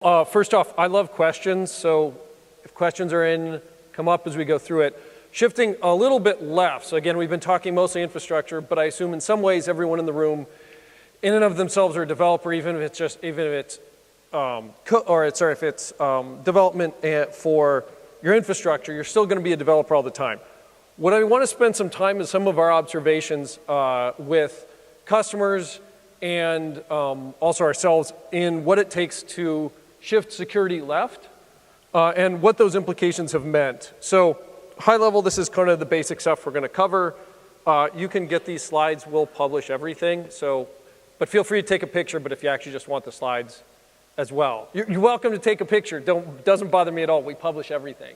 First off, I love questions, so if questions are in, come up as we go through it. Shifting a little bit left, so again, we've been talking mostly infrastructure, but I assume in some ways everyone in the room, in and of themselves, are a developer, even if it's development for your infrastructure, you're still going to be a developer all the time. What I want to spend some time is some of our observations with customers and also ourselves in what it takes to shift security left and what those implications have meant. So high level, this is kind of the basic stuff we're going to cover. You can get these slides. We'll publish everything. But feel free to take a picture, but if you actually just want the slides as well. You're welcome to take a picture. Doesn't bother me at all. We publish everything.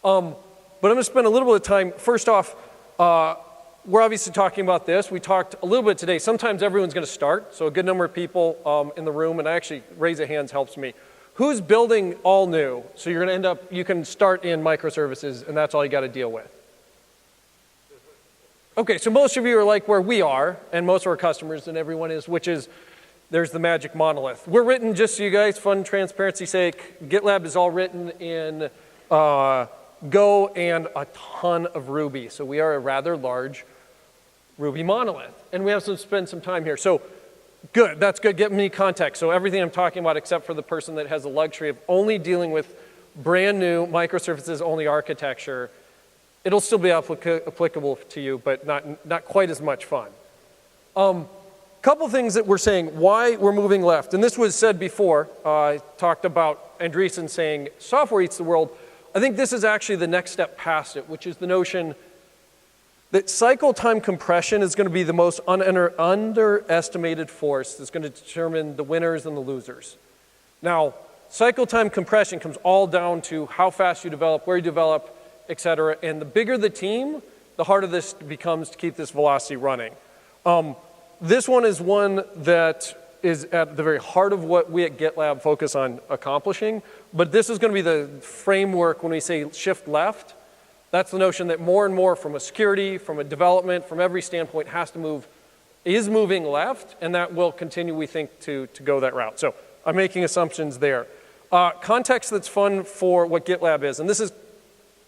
But I'm going to spend a little bit of time. First off, we're obviously talking about this. We talked a little bit today. Sometimes everyone's going to start, so a good number of people in the room, and actually raise of hands helps me. Who's building all new? So you're going to you can start in microservices, and that's all you got to deal with. Okay, so most of you are like where we are, and most of our customers, and everyone is, which is, there's the magic monolith. We're written, just so you guys, fun transparency's sake, GitLab is all written in Go and a ton of Ruby. So we are a rather large Ruby monolith. And we have to spend some time here. So good, that's good, get me context. So everything I'm talking about, except for the person that has the luxury of only dealing with brand new microservices only architecture, it'll still be applicable to you, but not quite as much fun. Couple things that we're saying, why we're moving left. And this was said before. I talked about Andreessen saying software eats the world. I think this is actually the next step past it, which is the notion that cycle time compression is going to be the most underestimated force that's going to determine the winners and the losers. Now, cycle time compression comes all down to how fast you develop, where you develop, et cetera. And the bigger the team, the harder this becomes to keep this velocity running. This one is one that is at the very heart of what we at GitLab focus on accomplishing. But this is going to be the framework when we say shift left. That's the notion that more and more from a security, from a development, from every standpoint is moving left, and that will continue, we think, to go that route. So I'm making assumptions there. Context that's fun for what GitLab is, and this is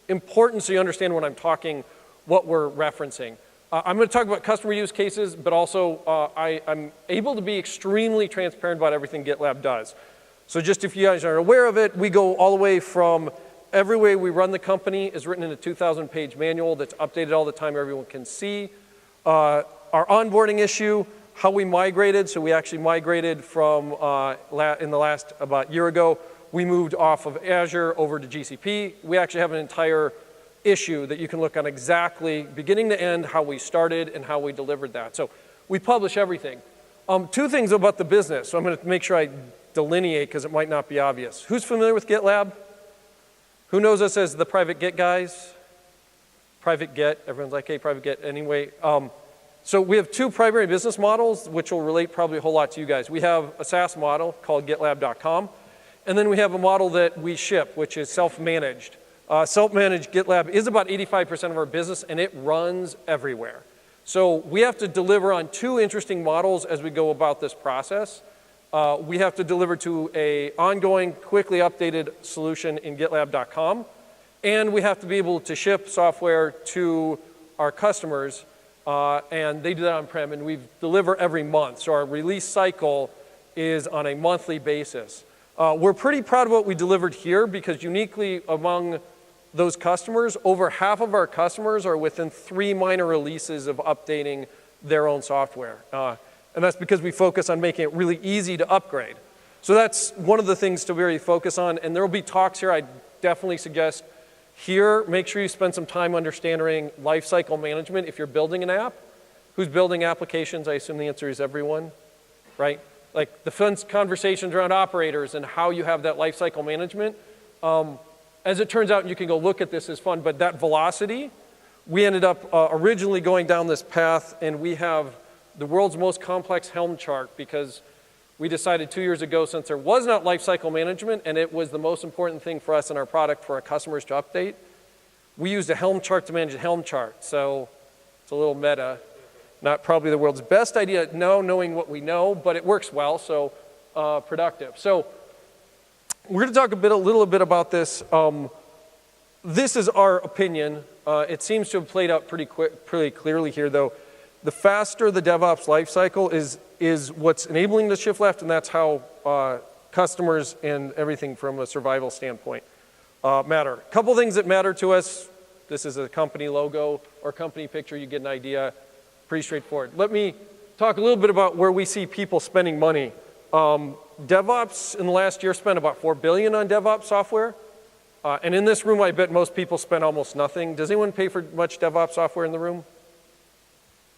important so you understand when I'm talking what we're referencing. I'm going to talk about customer use cases, but also I'm able to be extremely transparent about everything GitLab does. So just if you guys aren't aware of it, we go all the way from every way we run the company is written in a 2,000-page manual that's updated all the time everyone can see. Our onboarding issue, how we migrated. So we actually migrated from, in the last about year ago, we moved off of Azure over to GCP. We actually have an entire issue that you can look on exactly beginning to end, how we started and how we delivered that. So we publish everything. Two things about the business. So I'm going to make sure I delineate because it might not be obvious. Who's familiar with GitLab? Who knows us as the private Git guys? Private Git, everyone's like, hey, private Git. Anyway, so we have two primary business models, which will relate probably a whole lot to you guys. We have a SaaS model called GitLab.com, and then we have a model that we ship, which is self-managed. Self-managed GitLab is about 85% of our business, and it runs everywhere. So we have to deliver on two interesting models as we go about this process. We have to deliver to an ongoing, quickly updated solution in GitLab.com, and we have to be able to ship software to our customers, and they do that on-prem, and we deliver every month. So our release cycle is on a monthly basis. We're pretty proud of what we delivered here because uniquely among those customers, over half of our customers are within 3 minor releases of updating their own software. And that's because we focus on making it really easy to upgrade. So that's one of the things to really focus on. And there will be talks here. I definitely suggest here, make sure you spend some time understanding lifecycle management if you're building an app. Who's building applications? I assume the answer is everyone, right? Like the fun conversations around operators and how you have that lifecycle management. As it turns out, you can go look at this as fun, but that velocity, we ended up originally going down this path, and we have the world's most complex Helm chart because we decided 2 years ago, since there was not lifecycle management and it was the most important thing for us in our product for our customers to update, we used a Helm chart to manage a Helm chart. So it's a little meta. Not probably the world's best idea, knowing what we know, but it works well, so productive. So We're going to talk a little bit about this. This is our opinion. It seems to have played out pretty clearly here, though. The faster the DevOps lifecycle is what's enabling the shift left, and that's how customers and everything from a survival standpoint matter. A couple things that matter to us. This is a company logo or company picture. You get an idea. Pretty straightforward. Let me talk a little bit about where we see people spending money. DevOps in the last year spent about $4 billion on DevOps software. And in this room, I bet most people spend almost nothing. Does anyone pay for much DevOps software in the room?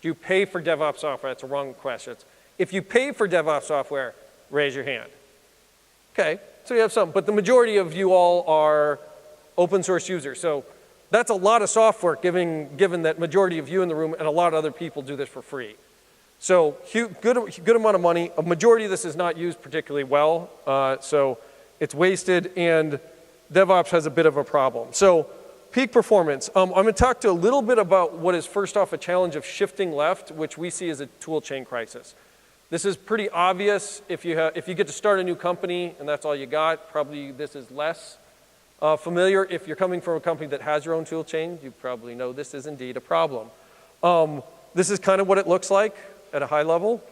Do you pay for DevOps software? That's a wrong question. If you pay for DevOps software, raise your hand. Okay, so you have some. But the majority of you all are open source users. So that's a lot of software given that majority of you in the room and a lot of other people do this for free. So good amount of money. A majority of this is not used particularly well. So it's wasted, and DevOps has a bit of a problem. So peak performance. I'm going to talk to a little bit about what is first off a challenge of shifting left, which we see as a tool chain crisis. This is pretty obvious if you get to start a new company and that's all you got. Probably this is less familiar. If you're coming from a company that has your own tool chain, you probably know this is indeed a problem. This is kind of what it looks like at a high level.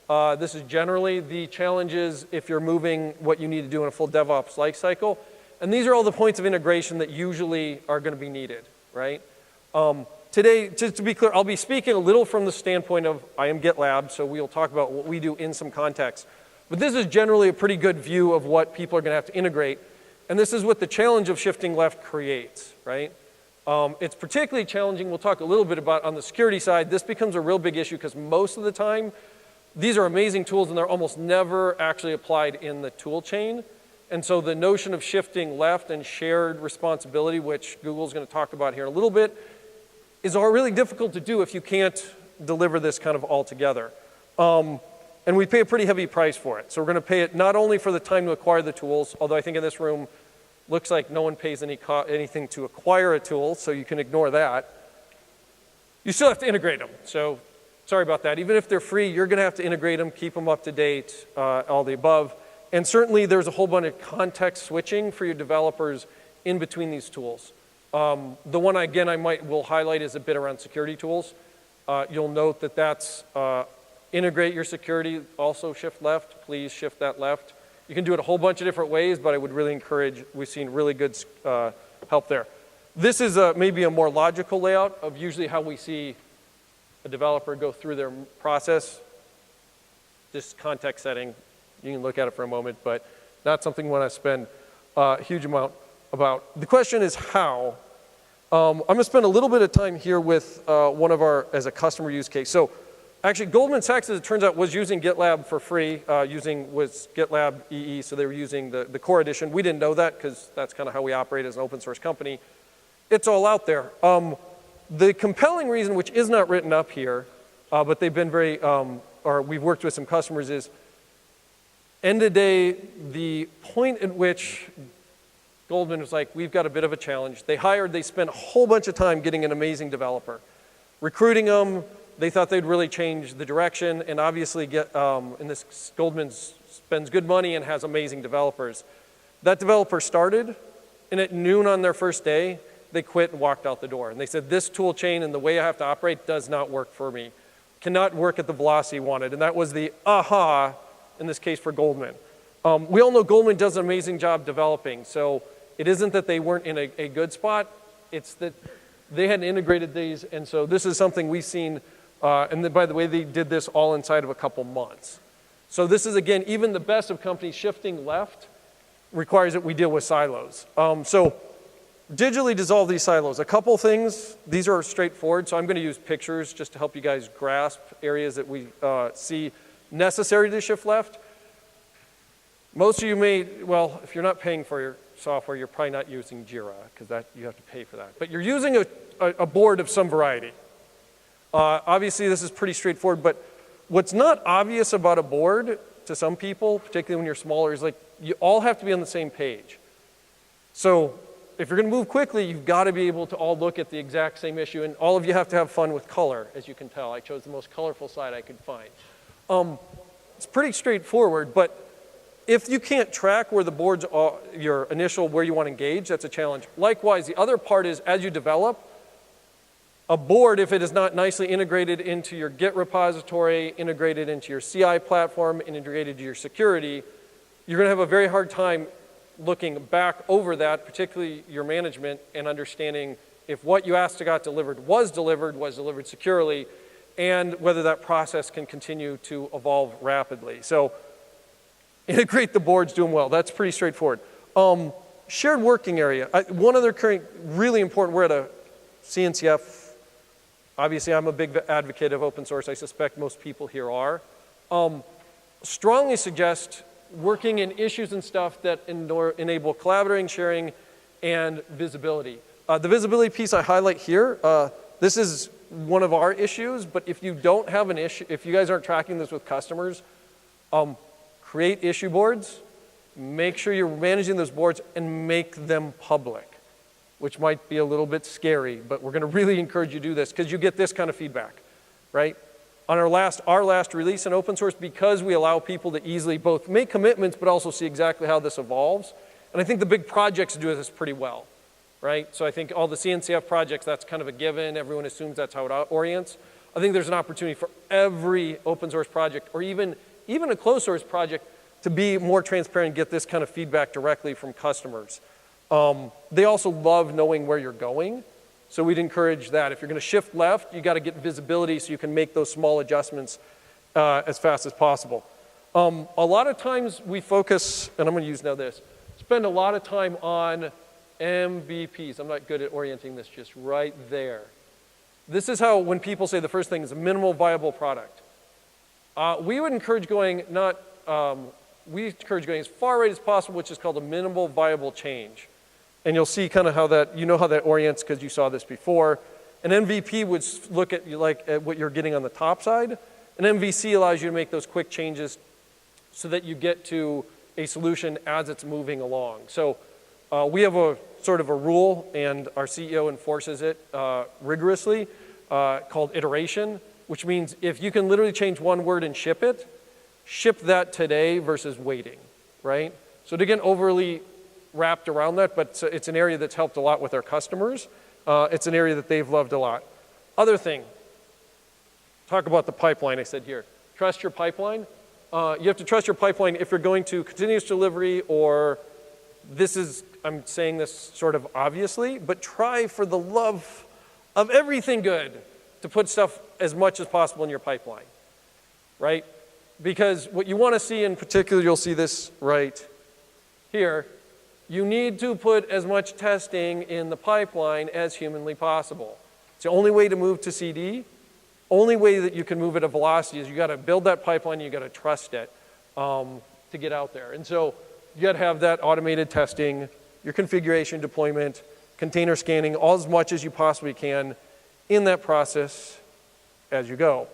This is generally the challenges if you're moving what you need to do in a full DevOps lifecycle. And these are all the points of integration that usually are going to be needed, right? Today, just to be clear, I'll be speaking a little from the standpoint of I am GitLab, so we'll talk about what we do in some context. But this is generally a pretty good view of what people are going to have to integrate. And this is what the challenge of shifting left creates, right? It's particularly challenging, we'll talk a little bit about on the security side. This becomes a real big issue because most of the time, these are amazing tools and they're almost never actually applied in the tool chain. And so the notion of shifting left and shared responsibility, which Google's going to talk about here in a little bit, is all really difficult to do if you can't deliver this kind of all together. And we pay a pretty heavy price for it. So we're going to pay it not only for the time to acquire the tools, although I think in this room, looks like no one pays anything to acquire a tool, so you can ignore that. You still have to integrate them. So sorry about that. Even if they're free, you're going to have to integrate them, keep them up to date, all the above. And certainly there's a whole bunch of context switching for your developers in between these tools. The one, again, will highlight is a bit around security tools. You'll note that that's integrate your security, also shift left. Please shift that left. You can do it a whole bunch of different ways, but I would really encourage, we've seen really good help there. This is maybe a more logical layout of usually how we see a developer go through their process. This context setting. You can look at it for a moment, but not something we want to spend a huge amount about. The question is how. I'm going to spend a little bit of time here with one of our, as a customer use case. So actually Goldman Sachs, as it turns out, was using GitLab for free, was GitLab EE, so they were using the core edition. We didn't know that because that's kind of how we operate as an open source company. It's all out there. The compelling reason, which is not written up here, but they've been very, or we've worked with some customers is, end of the day, the point at which Goldman was like, we've got a bit of a challenge. They spent a whole bunch of time getting an amazing developer. Recruiting them, they thought they'd really change the direction, and obviously Goldman spends good money and has amazing developers. That developer started, and at noon on their first day, they quit and walked out the door. And they said, this tool chain and the way I have to operate does not work for me. Cannot work at the velocity wanted. And that was the aha, in this case for Goldman. We all know Goldman does an amazing job developing, so it isn't that they weren't in a good spot, it's that they hadn't integrated these, and so this is something we've seen, and then, by the way, they did this all inside of a couple months. So this is, again, even the best of companies shifting left requires that we deal with silos. So digitally dissolve these silos. A couple things, these are straightforward, so I'm going to use pictures just to help you guys grasp areas that we see necessary to shift left. Most of you may, well, if you're not paying for your software, you're probably not using Jira because that you have to pay for that. But you're using a board of some variety. Obviously, this is pretty straightforward, but what's not obvious about a board to some people, particularly when you're smaller, is like you all have to be on the same page. So if you're going to move quickly, you've got to be able to all look at the exact same issue, and all of you have to have fun with color, as you can tell. I chose the most colorful slide I could find. It's pretty straightforward, but if you can't track where the boards are, your initial where you want to engage, that's a challenge. Likewise, the other part is as you develop, a board, if it is not nicely integrated into your Git repository, integrated into your CI platform, integrated to your security, you're going to have a very hard time looking back over that, particularly your management, and understanding if what you asked to got delivered, was delivered securely, and whether that process can continue to evolve rapidly. So integrate the boards, do them well. That's pretty straightforward. Shared working area. One other current really important, we're at a CNCF. Obviously, I'm a big advocate of open source. I suspect most people here are. Strongly suggest working in issues and stuff that enable collaborating, sharing, and visibility. The visibility piece I highlight here, this is one of our issues, but if you don't have an issue, if you guys aren't tracking this with customers, create issue boards, make sure you're managing those boards, and make them public, which might be a little bit scary, but we're going to really encourage you to do this because you get this kind of feedback, right? On our last release in open source, because we allow people to easily both make commitments but also see exactly how this evolves, and I think the big projects do this pretty well, right? So I think all the CNCF projects, that's kind of a given. Everyone assumes that's how it orients. I think there's an opportunity for every open source project or even a closed source project to be more transparent and get this kind of feedback directly from customers. They also love knowing where you're going, so we'd encourage that. If you're going to shift left, you got to get visibility so you can make those small adjustments as fast as possible. A lot of times we focus, and I'm going to use now this, spend a lot of time on MVPs. I'm not good at orienting this just right there. This is how when people say the first thing is a minimal viable product. We would encourage going we encourage going as far right as possible, which is called a minimal viable change. And you'll see kind of how that, you know how that orients because you saw this before. An MVP would look at, at what you're getting on the top side. An MVC allows you to make those quick changes so that you get to a solution as it's moving along. So we have a sort of a rule, and our CEO enforces it rigorously, called iteration, which means if you can literally change one word and ship it, ship that today versus waiting, right? So to get overly wrapped around that, but it's an area that's helped a lot with our customers. It's an area that they've loved a lot. Other thing, talk about the pipeline I said here. Trust your pipeline. You have to trust your pipeline if you're going to continuous delivery or I'm saying this sort of obviously, but try for the love of everything good to put stuff as much as possible in your pipeline, right? Because what you want to see in particular, you'll see this right here, you need to put as much testing in the pipeline as humanly possible. It's the only way to move to CD. Only way that you can move at a velocity is you got to build that pipeline, you got to trust it to get out there. And so you got to have that automated testing, your configuration, deployment, container scanning, all as much as you possibly can in that process as you go.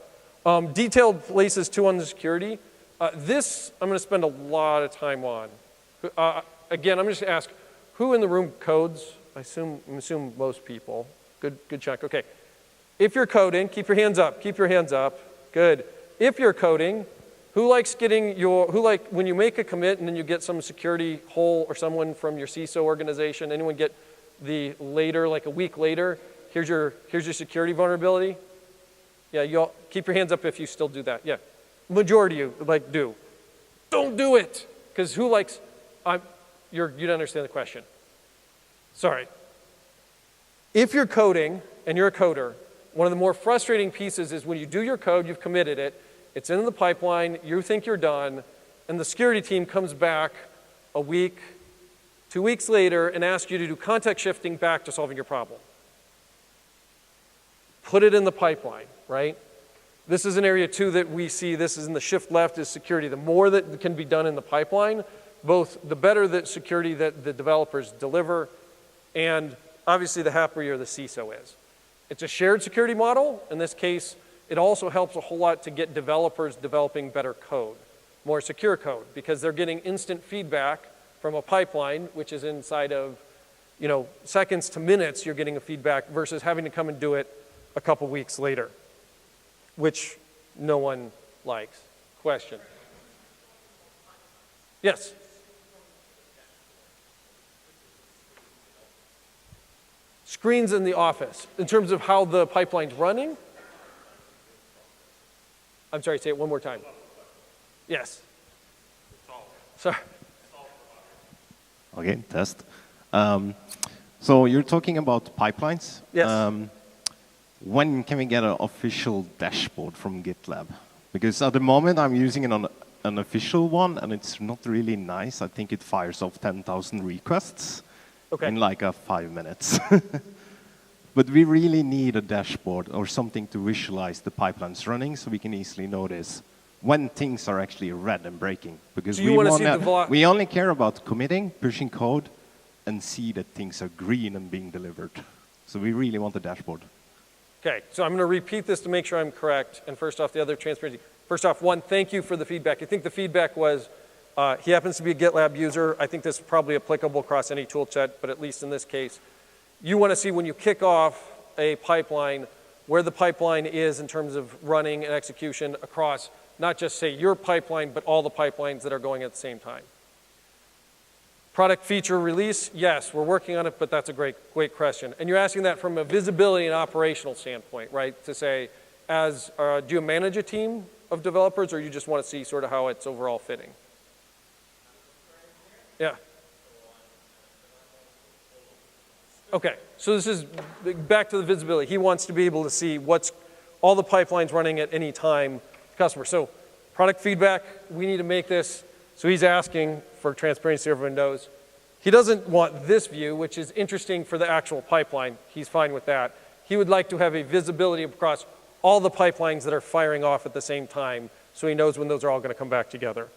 Detailed places too on the security. This I'm going to spend a lot of time on. Again, I'm just going to ask, who in the room codes? I assume most people. Good chunk. Okay. If you're coding, keep your hands up. Keep your hands up. Good. If you're coding, who likes when you make a commit and then you get some security hole or someone from your CISO organization, anyone get the later, like a week later, here's your security vulnerability? Yeah, you all keep your hands up if you still do that. Yeah. Majority of you do. Don't do it. Because who likes, you don't understand the question. Sorry. If you're coding and you're a coder, one of the more frustrating pieces is when you do your code, you've committed it, it's in the pipeline, you think you're done, and the security team comes back a week, 2 weeks later and asks you to do context shifting back to solving your problem. Put it in the pipeline, right? This is an area too that we see, this is in the shift left is security. The more that can be done in the pipeline, both the better the security that the developers deliver, and obviously the happier the CISO is. It's a shared security model. In this case, it also helps a whole lot to get developers developing better code, more secure code, because they're getting instant feedback from a pipeline, which is inside of, seconds to minutes you're getting a feedback versus having to come and do it a couple weeks later, which no one likes. Question. Yes. Screens in the office, in terms of how the pipeline's running? I'm sorry, say it one more time. Yes. Sorry. Okay, test. So you're talking about pipelines. Yes. When can we get an official dashboard from GitLab? Because at the moment I'm using it on an official one, and it's not really nice. I think it fires off 10,000 requests in like 5 minutes. But we really need a dashboard or something to visualize the pipelines running so we can easily notice when things are actually red and breaking. Because we only care about committing, pushing code, and see that things are green and being delivered. So we really want a dashboard. Okay, so I'm going to repeat this to make sure I'm correct. And first off, the other transparency. First off, one, thank you for the feedback. I think the feedback was, he happens to be a GitLab user. I think this is probably applicable across any tool set, but at least in this case, you want to see when you kick off a pipeline, where the pipeline is in terms of running and execution across not just, say, your pipeline, but all the pipelines that are going at the same time. Product feature release, yes, we're working on it, but that's a great question. And you're asking that from a visibility and operational standpoint, right? To say, do you manage a team of developers, or you just want to see sort of how it's overall fitting? Yeah. Okay, so this is back to the visibility. He wants to be able to see what's all the pipelines running at any time, customer. So product feedback, we need to make this. So he's asking for transparency, everyone knows. He doesn't want this view, which is interesting for the actual pipeline. He's fine with that. He would like to have a visibility across all the pipelines that are firing off at the same time, so he knows when those are all going to come back together.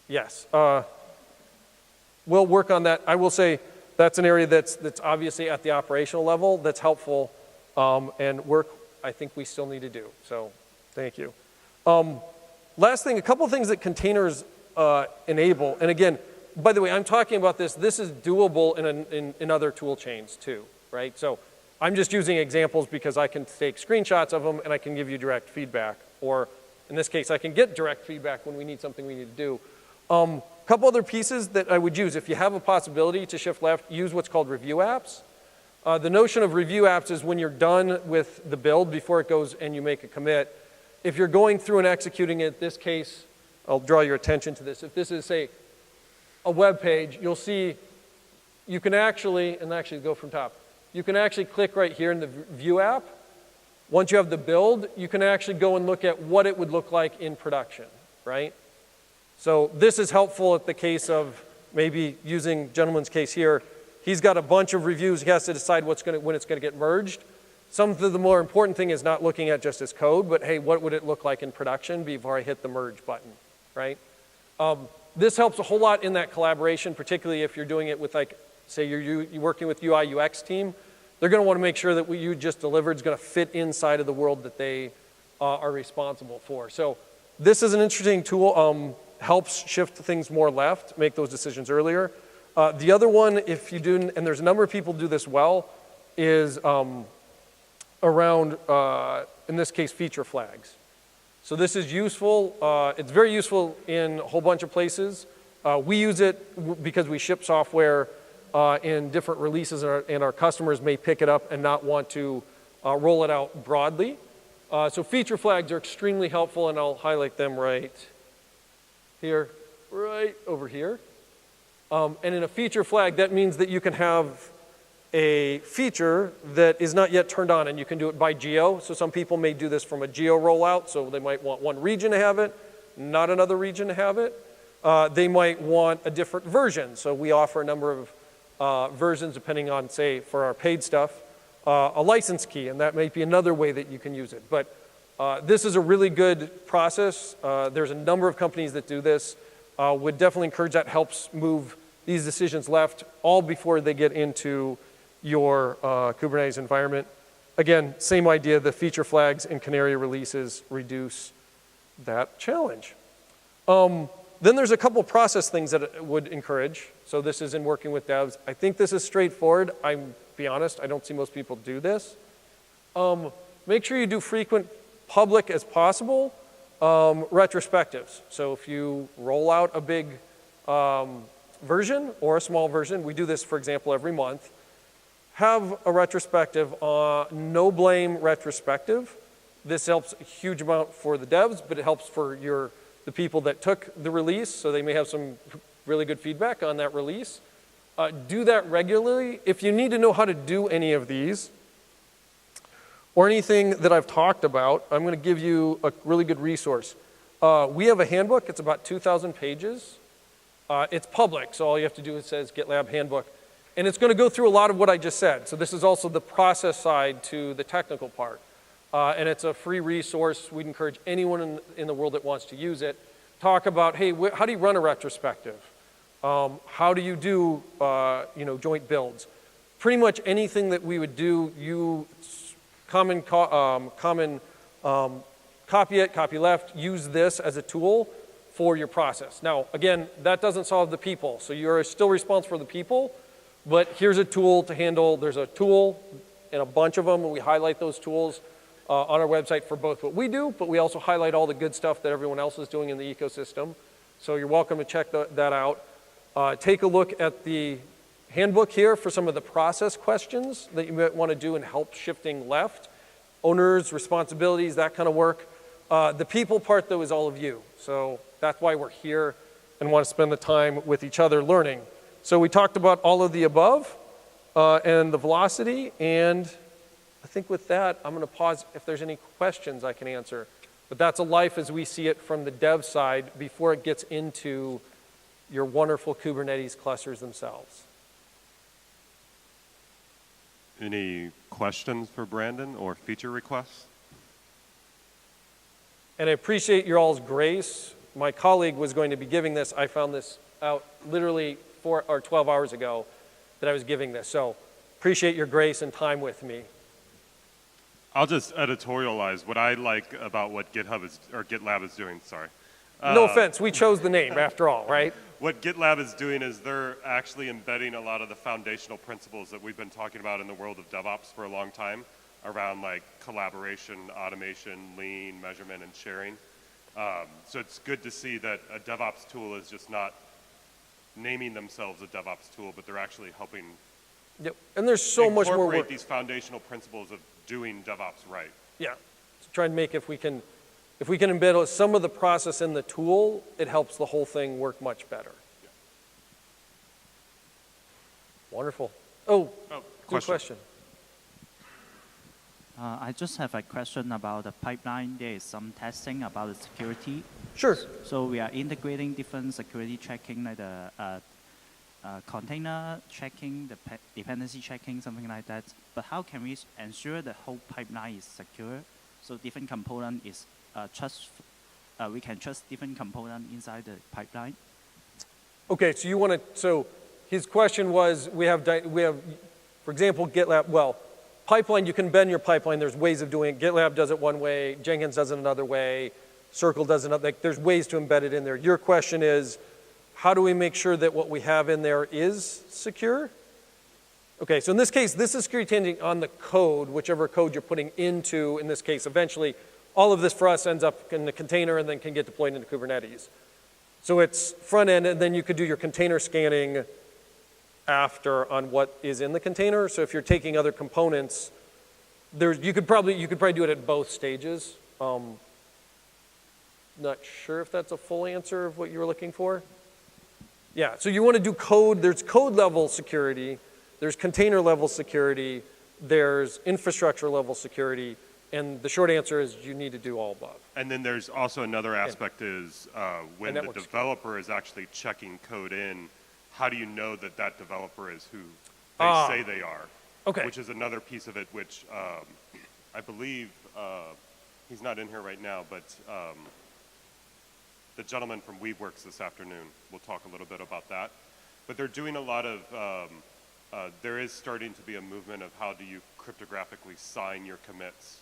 Yes. We'll work on that. I will say that's an area that's obviously at the operational level that's helpful, and work I think we still need to do. So thank you. Last thing, a couple of things that containers enable. And again, by the way, I'm talking about this. This is doable in other tool chains too, right? So I'm just using examples because I can take screenshots of them and I can give you direct feedback. Or in this case, I can get direct feedback when we need something we need to do. A couple other pieces that I would use. If you have a possibility to shift left, use what's called review apps. The notion of review apps is when you're done with the build before it goes and you make a commit. If you're going through and executing it, in this case, I'll draw your attention to this. If this is, say, a web page, you'll see you can actually, and actually go from top, you can actually click right here in the view app. Once you have the build, you can actually go and look at what it would look like in production, right? So this is helpful at the case of maybe using gentleman's case here. He's got a bunch of reviews. He has to decide when it's going to get merged. Some of the more important thing is not looking at just his code, but hey, what would it look like in production before I hit the merge button, right? This helps a whole lot in that collaboration, particularly if you're doing it with, like, say you're working with UI UX team. They're going to want to make sure that what you just delivered is going to fit inside of the world that they are responsible for. So this is an interesting tool. Helps shift things more left, make those decisions earlier. The other one, if you do, and there's a number of people do this well, is around, in this case, feature flags. So this is useful. It's very useful in a whole bunch of places. We use it because we ship software in different releases, and our customers may pick it up and not want to roll it out broadly. So feature flags are extremely helpful, and I'll highlight them right here, right over here. And in a feature flag, that means that you can have a feature that is not yet turned on, and you can do it by geo. So some people may do this from a geo rollout, so they might want one region to have it, not another region to have it. They might want a different version. So we offer a number of versions depending on, say, for our paid stuff, a license key, and that might be another way that you can use it. But this is a really good process. There's a number of companies that do this. Would definitely encourage that. Helps move these decisions left all before they get into your Kubernetes environment. Again, same idea, the feature flags and canary releases reduce that challenge. Then there's a couple process things that it would encourage. So this is in working with devs. I think this is straightforward. I'm be honest, I don't see most people do this. Make sure you do frequent public as possible. Retrospectives. So if you roll out a big version or a small version, we do this, for example, every month, have a retrospective, no blame retrospective. This helps a huge amount for the devs, but it helps for the people that took the release, so they may have some really good feedback on that release. Do that regularly. If you need to know how to do any of these, or anything that I've talked about, I'm going to give you a really good resource. We have a handbook. It's about 2,000 pages. It's public, so all you have to do is says GitLab Handbook. And it's going to go through a lot of what I just said. So this is also the process side to the technical part. And it's a free resource. We'd encourage anyone in the world that wants to use it. Talk about, hey, how do you run a retrospective? How do you do joint builds? Pretty much anything that we would do, you copy it, copy left, use this as a tool for your process. Now, again, that doesn't solve the people. So you're still responsible for the people, but here's a tool to handle. There's a tool and a bunch of them, and we highlight those tools on our website for both what we do, but we also highlight all the good stuff that everyone else is doing in the ecosystem. So you're welcome to check that out. Take a look at the handbook here for some of the process questions that you might want to do and help shifting left. Owners, responsibilities, that kind of work. The people part, though, is all of you. So that's why we're here and want to spend the time with each other learning. So we talked about all of the above and the velocity, and I think with that, I'm going to pause. If there's any questions I can answer. But that's a life as we see it from the dev side before it gets into your wonderful Kubernetes clusters themselves. Any questions for Brandon or feature requests? And I appreciate your all's grace. My colleague was going to be giving this. I found this out literally 4 or 12 hours ago that I was giving this. So appreciate your grace and time with me. I'll just editorialize what I like about what GitLab is doing, sorry. No offense, we chose the name after all, right? What GitLab is doing is they're actually embedding a lot of the foundational principles that we've been talking about in the world of DevOps for a long time around like collaboration, automation, lean, measurement, and sharing. So it's good to see that a DevOps tool is just not naming themselves a DevOps tool, but they're actually helping Yep. And there's so much more incorporate work. these foundational principles of doing DevOps right. Yeah. So try and make, if we can embed some of the process in the tool, it helps the whole thing work much better. Yeah. Wonderful. Oh, good question. question. I just have a question about the pipeline. There is some testing about the security. Sure. So we are integrating different security checking, like the container checking, the dependency checking, something like that. But how can we ensure the whole pipeline is secure? So different component is we can trust different component inside the pipeline. Okay, so you want to, so his question was, we have, for example, GitLab, well, pipeline, you can bend your pipeline. There's ways of doing it. GitLab does it one way. Jenkins does it another way. Circle does another. Like, there's ways to embed it in there. Your question is, how do we make sure that what we have in there is secure? Okay, so in this case, this is security tangent on the code, whichever code you're putting into, in this case, eventually, all of this for us ends up in the container and then can get deployed into Kubernetes. So it's front end, and then you could do your container scanning after on what is in the container. So if you're taking other components, you could probably do it at both stages. Not sure if that's a full answer of what you were looking for. Yeah, so you want to do code. There's code level security. There's container level security. There's infrastructure level security. And the short answer is you need to do all above. And then there's also another aspect is when the developer is actually checking code in, how do you know that that developer is who they say they are? Okay. Which is another piece of it, which I believe, he's not in here right now, but the gentleman from Weaveworks this afternoon will talk a little bit about that. But they're doing a lot of, there is starting to be a movement of how do you cryptographically sign your commits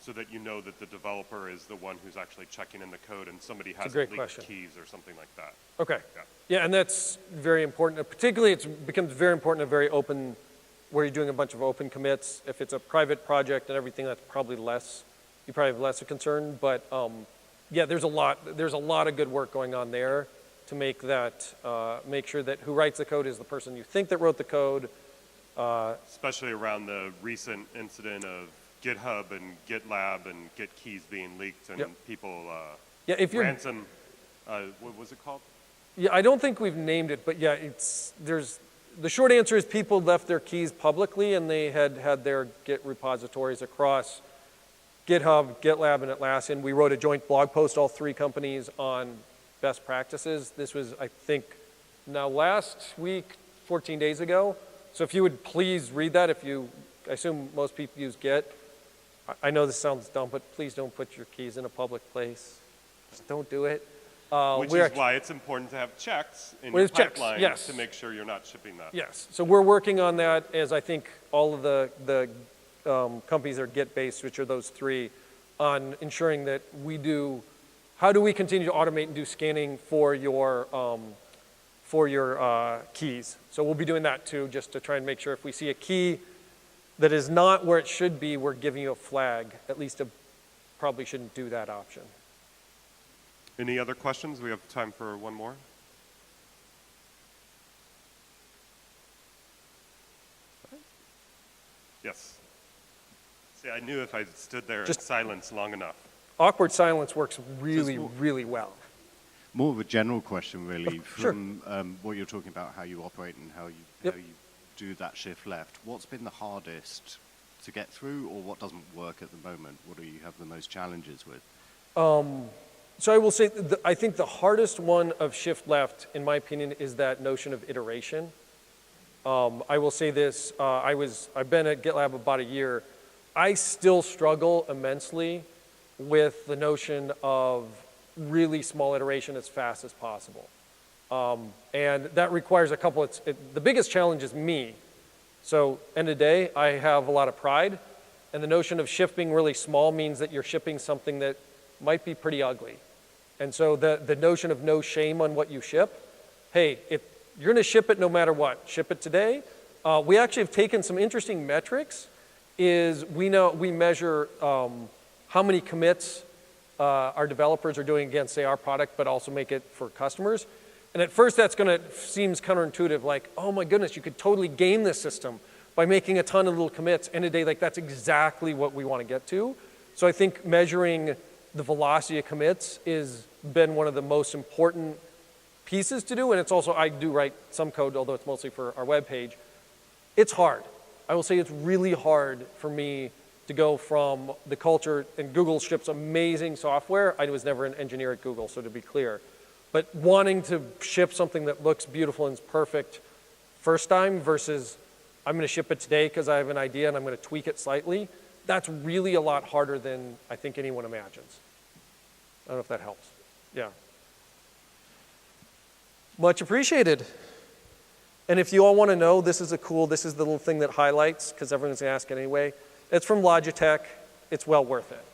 so that you know that the developer is the one who's actually checking in the code and somebody has leaked keys or something like that. Okay. Yeah, and that's very important. Particularly, it becomes very important in a very open, where you're doing a bunch of open commits. If it's a private project and everything, that's probably less, you probably have less of concern. But yeah, there's a lot of good work going on there to make that, make sure that who writes the code is the person you think that wrote the code. Especially around the recent incident of GitHub and GitLab and Git keys being leaked and Yep. people Yeah, if you're, ransom, what was it called? yeah, I don't think we've named it, but yeah, the short answer is people left their keys publicly and they had their Git repositories across GitHub, GitLab, and Atlassian. We wrote a joint blog post, all three companies, on best practices. This was, I think, now last week, 14 days ago. So if you would please read that, I assume most people use Git. I know this sounds dumb, but please don't put your keys in a public place. Just don't do it. Which is why it's important to have checks in Well, your there's checks, pipeline yes. to make sure you're not shipping that. Yes, so we're working on that, as I think all of the companies are Git-based, which are those three, on ensuring that how do we continue to automate and do scanning for your keys. So we'll be doing that too, just to try and make sure if we see a key that is not where it should be, we're giving you a flag. At least probably shouldn't do that option. Any other questions? We have time for one more. Yes. See, I knew if I stood there in silence long enough. Awkward silence works really, really well. More of a general question, really, Sure. from what you're talking about, how you operate and how you do that shift left. What's been the hardest to get through, or what doesn't work at the moment? What do you have the most challenges with? So I will say, I think the hardest one of shift left, in my opinion, is that notion of iteration. I will say this, I've been at GitLab about a year. I still struggle immensely with the notion of really small iteration as fast as possible. And that requires the biggest challenge is me. So end of the day, I have a lot of pride, and the notion of shipping really small means that you're shipping something that might be pretty ugly. And so the notion of no shame on what you ship, hey, you're gonna ship it no matter what. Ship it today. We actually have taken some interesting metrics. We measure how many commits our developers are doing against, say, our product, but also make it for customers. And at first seems counterintuitive, like, oh my goodness, you could totally game this system by making a ton of little commits. End of the day, like, that's exactly what we want to get to. So I think measuring the velocity of commits has been one of the most important pieces to do, and it's also, I do write some code, although it's mostly for our web page. It's hard. I will say it's really hard for me to go from the culture, and Google ships amazing software. I was never an engineer at Google, so to be clear. But wanting to ship something that looks beautiful and is perfect first time versus I'm gonna ship it today because I have an idea and I'm gonna tweak it slightly, that's really a lot harder than I think anyone imagines. I don't know if that helps. Yeah. Much appreciated. And if you all want to know, this is the little thing that highlights, because everyone's going to ask it anyway. It's from Logitech. It's well worth it.